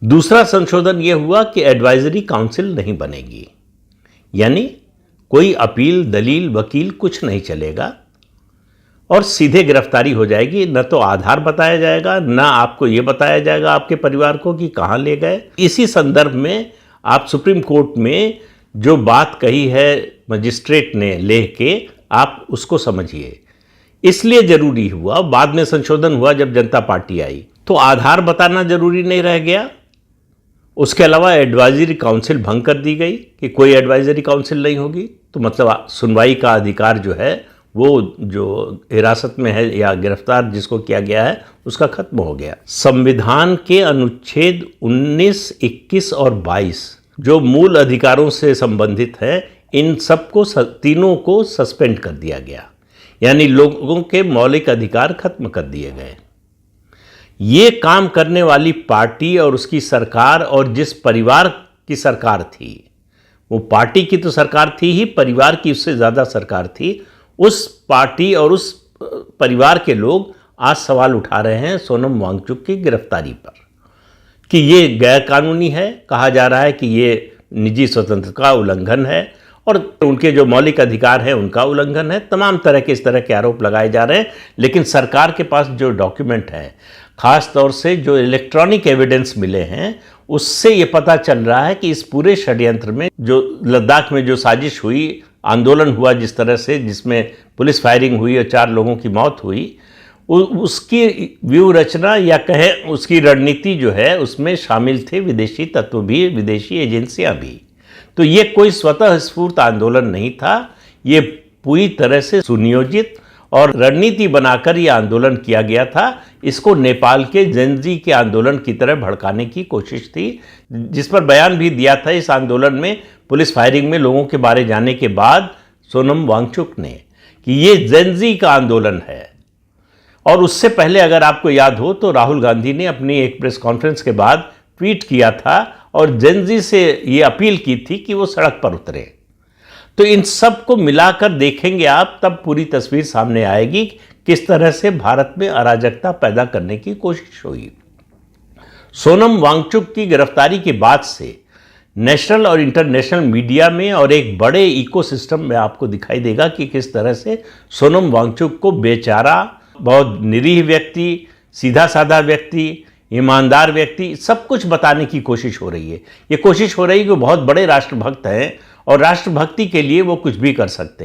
दूसरा संशोधन यह हुआ कि एडवाइजरी काउंसिल नहीं बनेगी, यानी कोई अपील, दलील, वकील कुछ नहीं चलेगा और सीधे गिरफ्तारी हो जाएगी। न तो आधार बताया जाएगा, न आपको यह बताया जाएगा आपके परिवार को कि कहां ले गए। इसी संदर्भ में आप सुप्रीम कोर्ट में जो बात कही है मजिस्ट्रेट ने लेह के, आप उसको समझिए। इसलिए जरूरी हुआ, बाद में संशोधन हुआ जब जनता पार्टी आई तो आधार बताना जरूरी नहीं रह गया। उसके अलावा एडवाइजरी काउंसिल भंग कर दी गई कि कोई एडवाइजरी काउंसिल नहीं होगी। तो मतलब सुनवाई का अधिकार जो है वो जो हिरासत में है या गिरफ्तार जिसको किया गया है उसका खत्म हो गया। संविधान के अनुच्छेद 19, 21 और 22 जो मूल अधिकारों से संबंधित है, इन सबको तीनों को सस्पेंड कर दिया गया, यानी लोगों के मौलिक अधिकार खत्म कर दिए गए। ये काम करने वाली पार्टी और उसकी सरकार और जिस परिवार की सरकार थी, वो पार्टी की तो सरकार थी ही, परिवार की उससे ज़्यादा सरकार थी। उस पार्टी और उस परिवार के लोग आज सवाल उठा रहे हैं सोनम वांगचुक की गिरफ्तारी पर कि ये गैरकानूनी है। कहा जा रहा है कि ये निजी स्वतंत्रता का उल्लंघन है और उनके जो मौलिक अधिकार हैं उनका उल्लंघन है। तमाम तरह के इस तरह के आरोप लगाए जा रहे हैं, लेकिन सरकार के पास जो डॉक्यूमेंट है, ख़ास तौर से जो इलेक्ट्रॉनिक एविडेंस मिले हैं, उससे ये पता चल रहा है कि इस पूरे षड्यंत्र में जो लद्दाख में जो साजिश हुई, आंदोलन हुआ जिस तरह से, जिसमें पुलिस फायरिंग हुई और 4 लोगों की मौत हुई, उसकी व्यूह रचना या कहें उसकी रणनीति जो है उसमें शामिल थे विदेशी तत्व भी, विदेशी एजेंसियां भी। तो ये कोई स्वतः स्फूर्त आंदोलन नहीं था, ये पूरी तरह से सुनियोजित और रणनीति बनाकर ये आंदोलन किया गया था। इसको नेपाल के जेनजी के आंदोलन की तरह भड़काने की कोशिश थी, जिस पर बयान भी दिया था इस आंदोलन में पुलिस फायरिंग में लोगों के मारे जाने के बाद सोनम वांगचुक ने, कि ये जेनजी का आंदोलन है। और उससे पहले अगर आपको याद हो तो राहुल गांधी ने अपनी एक प्रेस कॉन्फ्रेंस के बाद ट्वीट किया था और जेनजी से ये अपील की थी कि वो सड़क पर उतरे। तो इन सब को मिलाकर देखेंगे आप, तब पूरी तस्वीर सामने आएगी किस तरह से भारत में अराजकता पैदा करने की कोशिश हुई। सोनम वांगचुक की गिरफ्तारी के बाद से नेशनल और इंटरनेशनल मीडिया में और एक बड़े इकोसिस्टम में आपको दिखाई देगा कि किस तरह से सोनम वांगचुक को बेचारा, बहुत निरीह व्यक्ति, सीधा साधा व्यक्ति, ईमानदार व्यक्ति, सब कुछ बताने की कोशिश हो रही है। ये कोशिश हो रही है कि वो बहुत बड़े राष्ट्रभक्त हैं और राष्ट्रभक्ति के लिए वो कुछ भी कर सकते हैं।